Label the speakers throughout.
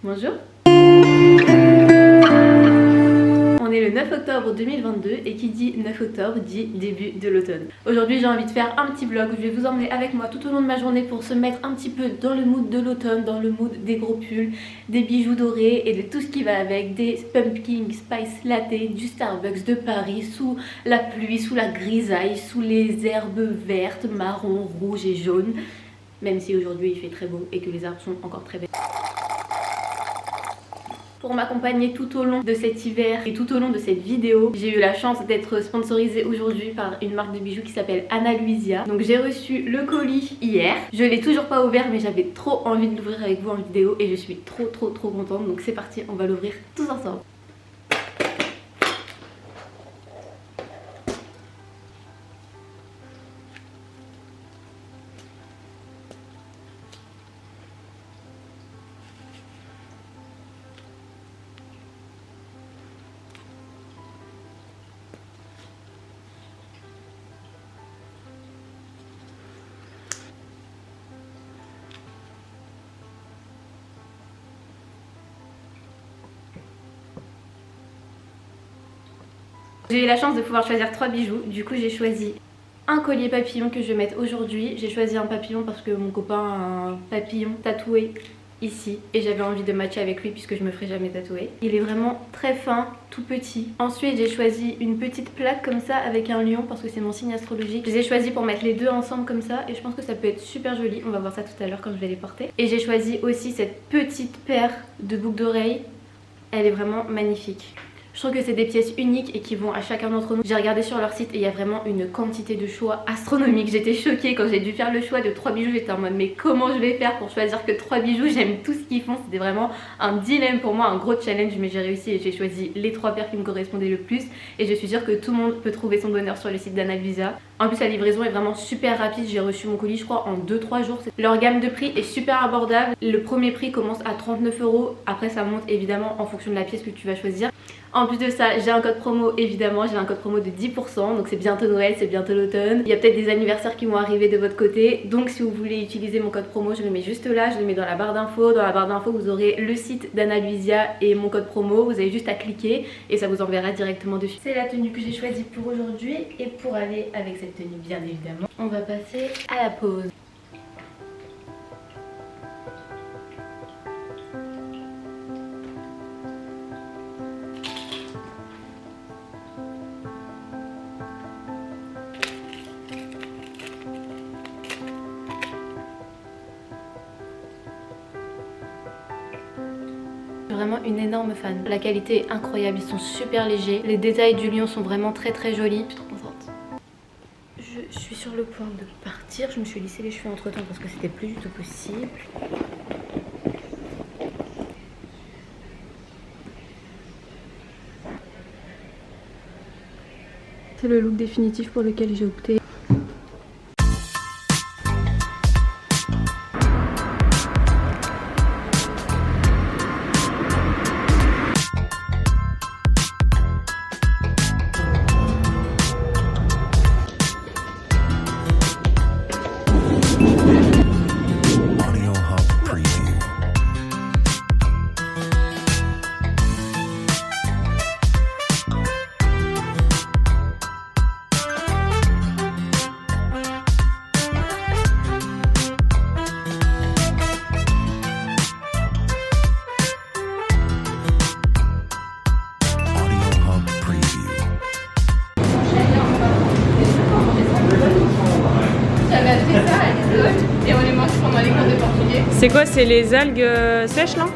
Speaker 1: Bonjour. On est le 9 octobre 2022 et qui dit 9 octobre dit début de l'automne. Aujourd'hui j'ai envie de faire un petit vlog où je vais vous emmener avec moi tout au long de ma journée pour se mettre un petit peu dans le mood de l'automne, dans le mood des gros pulls, des bijoux dorés et de tout ce qui va avec, des pumpkin spice latte, du Starbucks de Paris, sous la pluie, sous la grisaille, sous les herbes vertes, marron, rouges et jaunes. Même si aujourd'hui il fait très beau et que les arbres sont encore très verts. Pour m'accompagner tout au long de cet hiver et tout au long de cette vidéo, j'ai eu la chance d'être sponsorisée aujourd'hui par une marque de bijoux qui s'appelle Ana Luisa. Donc j'ai reçu le colis hier. Je l'ai toujours pas ouvert mais j'avais trop envie de l'ouvrir avec vous en vidéo et je suis trop contente. Donc c'est parti, on va l'ouvrir tous ensemble. J'ai eu la chance de pouvoir choisir 3 bijoux, du coup j'ai choisi un collier papillon que je vais mettre aujourd'hui. J'ai choisi un papillon parce que mon copain a un papillon tatoué ici et j'avais envie de matcher avec lui puisque je me ferai jamais tatouer. Il est vraiment très fin, tout petit. Ensuite j'ai choisi une petite plaque comme ça avec un lion parce que c'est mon signe astrologique. Je les ai choisis pour mettre les deux ensemble comme ça et je pense que ça peut être super joli. On va voir ça tout à l'heure quand je vais les porter. Et j'ai choisi aussi cette petite paire de boucles d'oreilles. Elle est vraiment magnifique. Je trouve que c'est des pièces uniques et qui vont à chacun d'entre nous. J'ai regardé sur leur site et il y a vraiment une quantité de choix astronomique. J'étais choquée quand j'ai dû faire le choix de 3 bijoux. J'étais en mode mais comment je vais faire pour choisir que 3 bijoux? J'aime tout ce qu'ils font. C'était vraiment un dilemme pour moi, un gros challenge, mais j'ai réussi et j'ai choisi les 3 paires qui me correspondaient le plus. Et je suis sûre que tout le monde peut trouver son bonheur sur le site d'Ana Luisa. En plus la livraison est vraiment super rapide. J'ai reçu mon colis je crois en 2-3 jours. Leur gamme de prix est super abordable. Le premier prix commence à 39 €. Après ça monte évidemment en fonction de la pièce que tu vas choisir. En plus de ça, j'ai un code promo évidemment, j'ai un code promo de 10%, donc c'est bientôt Noël, c'est bientôt l'automne. Il y a peut-être des anniversaires qui vont arriver de votre côté, donc si vous voulez utiliser mon code promo, je le mets juste là, je le mets dans la barre d'infos. Dans la barre d'infos, vous aurez le site d'Ana Luisa et mon code promo, vous avez juste à cliquer et ça vous enverra directement dessus. C'est la tenue que j'ai choisie pour aujourd'hui et pour aller avec cette tenue bien évidemment, on va passer à la pause. Vraiment une énorme fan. La qualité est incroyable, ils sont super légers. Les détails du lion sont vraiment très jolis. Je suis trop contente. Je suis sur le point de partir. Je me suis lissé les cheveux entre temps parce que c'était plus du tout possible. C'est le look définitif pour lequel j'ai opté. Et on les mange pendant les cours de portugais.
Speaker 2: C'est quoi? C'est les algues sèches là?
Speaker 1: Ouais.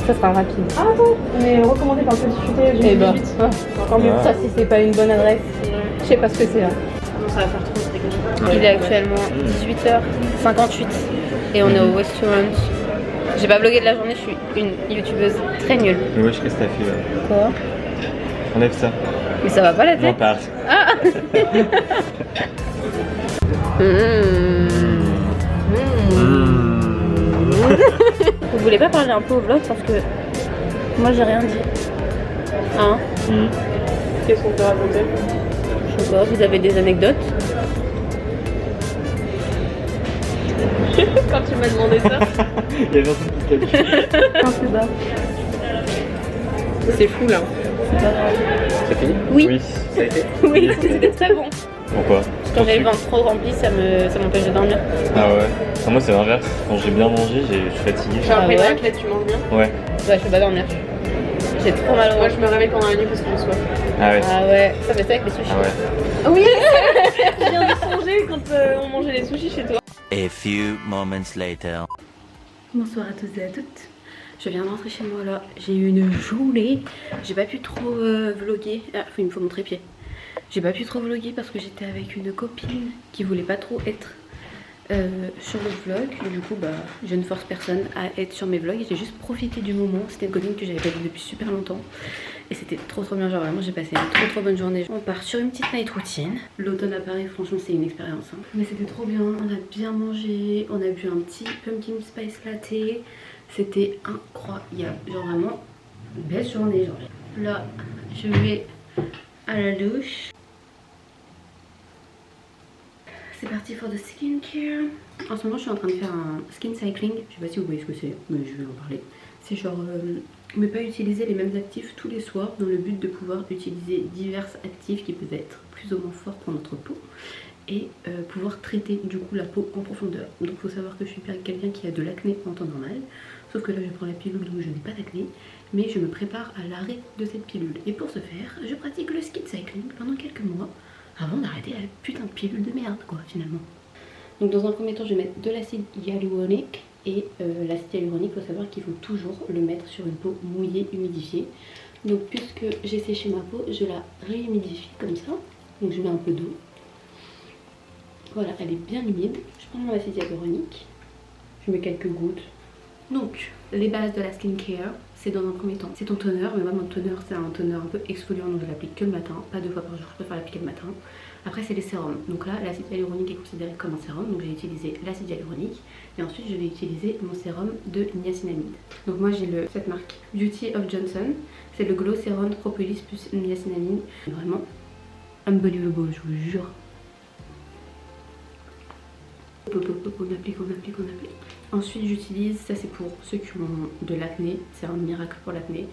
Speaker 2: Ça sera rapide.
Speaker 1: Ah bon, mais recommandé par le difficulté du 18. Encore mieux. Ça si c'est pas une bonne adresse. Je sais pas ce que c'est là.
Speaker 3: Non, ça va faire trop, c'est dégueulasse.
Speaker 1: Il est actuellement 18h58 et on est au restaurant. J'ai pas vlogué de la journée, je suis une youtubeuse très nulle.
Speaker 4: Mais wesh, qu'est-ce que t'as fait là?
Speaker 1: Quoi?
Speaker 4: Enlève ça.
Speaker 1: Mais ça va pas la tête?
Speaker 4: Non, parle.
Speaker 1: Ah. Vous voulez pas parler un peu au vlog parce que moi j'ai rien dit. Hein?
Speaker 2: Qu'est-ce qu'on peut raconter?
Speaker 1: Je sais pas, vous avez des anecdotes?
Speaker 3: Quand tu m'as demandé ça.
Speaker 4: Il y a personne qui t'a dit.
Speaker 1: Non, c'est bas.
Speaker 3: C'est fou là.
Speaker 4: C'est fini?
Speaker 1: Oui.
Speaker 4: Ça a été?
Speaker 1: Oui, c'était très bon.
Speaker 4: Pourquoi?
Speaker 1: Quand j'ai le ventre trop rempli, ça m'empêche de dormir.
Speaker 4: Ah ouais? Enfin, moi c'est l'inverse. Quand j'ai bien mangé, je suis fatigué.
Speaker 3: Genre après
Speaker 1: ouais.
Speaker 3: une raclette, tu manges bien.
Speaker 4: Ouais.
Speaker 1: Ouais, je peux pas dormir. J'ai trop mal au
Speaker 3: Moi
Speaker 1: ventre.
Speaker 3: je me réveille pendant la nuit parce que j'ai soif.
Speaker 4: Ah ouais.
Speaker 1: Ah ouais, ça fait ça avec les sushis.
Speaker 4: Ah ouais.
Speaker 1: Oui.
Speaker 3: Je viens de songer quand on mangeait les sushis chez toi.
Speaker 5: A few moments later.
Speaker 1: Bonsoir à tous et à toutes. Je viens de rentrer chez moi là. J'ai eu une journée. J'ai pas pu trop vlogger. Ah, il me faut mon trépied. J'ai pas pu trop vlogger parce que j'étais avec une copine qui voulait pas trop être sur le vlog. Et du coup, bah, je ne force personne à être sur mes vlogs. J'ai juste profité du moment. C'était une copine que j'avais pas vue depuis super longtemps. Et c'était trop bien, genre vraiment j'ai passé une trop bonne journée. On part sur une petite night routine. L'automne à Paris, franchement c'est une expérience. Hein. Mais c'était trop bien, on a bien mangé, on a bu un petit pumpkin spice latte. C'était incroyable, genre vraiment une belle journée. Genre. Là, je vais à la douche. C'est parti pour the skincare. En ce moment je suis en train de faire un skin cycling. Je sais pas si vous voyez ce que c'est, mais je vais en parler. C'est genre ne pas utiliser les mêmes actifs tous les soirs dans le but de pouvoir utiliser divers actifs qui peuvent être plus ou moins forts pour notre peau et pouvoir traiter du coup la peau en profondeur. Donc il faut savoir que je suis quelqu'un qui a de l'acné en temps normal, sauf que là je prends la pilule donc je n'ai pas d'acné, mais je me prépare à l'arrêt de cette pilule. Et pour ce faire, je pratique le skin cycling pendant quelques mois avant d'arrêter la putain de pilule de merde quoi finalement. Donc dans un premier temps je vais mettre de l'acide hyaluronique. Et l'acide hyaluronique, il faut savoir qu'il faut toujours le mettre sur une peau mouillée, humidifiée. Donc puisque j'ai séché ma peau, je la réhumidifie comme ça. Donc je mets un peu d'eau. Voilà, elle est bien humide. Je prends mon acide hyaluronique. Je mets quelques gouttes. Donc les bases de la skincare, c'est dans un premier temps, c'est ton toner. Mais moi mon toner c'est un toner un peu exfoliant, donc je l'applique que le matin, pas 2 fois par jour, je préfère l'appliquer le matin. Après c'est les sérums, donc là l'acide hyaluronique est considéré comme un sérum, donc j'ai utilisé l'acide hyaluronique. Et ensuite je vais utiliser mon sérum de niacinamide. Donc moi j'ai cette marque Beauty of Johnson, c'est le Glow Sérum Propolis plus niacinamide. Vraiment unbelievable, je vous jure. On applique. Ensuite j'utilise, ça c'est pour ceux qui ont de l'acné, c'est un miracle pour l'acné.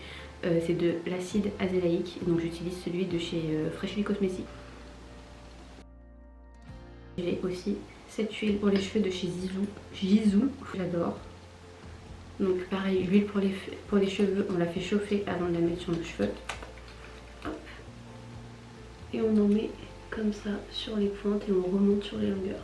Speaker 1: C'est de l'acide azélaïque, donc j'utilise celui de chez Freshly Cosmetics. J'ai aussi cette huile pour les cheveux de chez Jisoo, j'adore. Donc pareil, l'huile pour les cheveux, on la fait chauffer avant de la mettre sur nos cheveux. Hop. Et on en met comme ça sur les pointes et on remonte sur les longueurs.